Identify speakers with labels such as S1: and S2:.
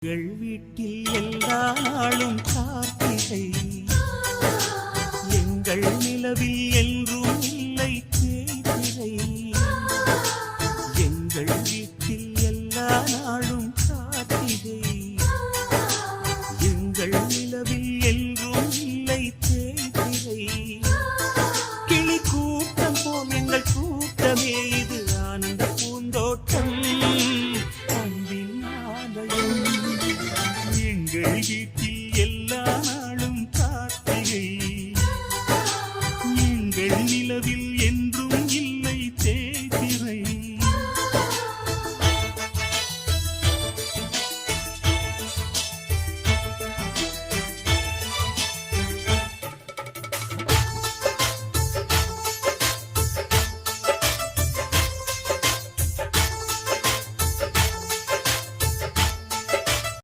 S1: எங்கள் வீட்டில் எல்லா நாளும் கார்த்திகை, எங்கள் நிலவில் என்றும் இல்லை தேய்திரை. எங்கள் வீட்டில் எல்லா நாளும் கார்த்திகை, எங்கள் நிலவில் என்றும் இல்லை தேய்திரை. கிளி கூட்டம் போல் எங்கள் கூட்டமே, இது ஆனந்த பூந்தோட்டம், அன்பின் ஆலயம். எங்கள்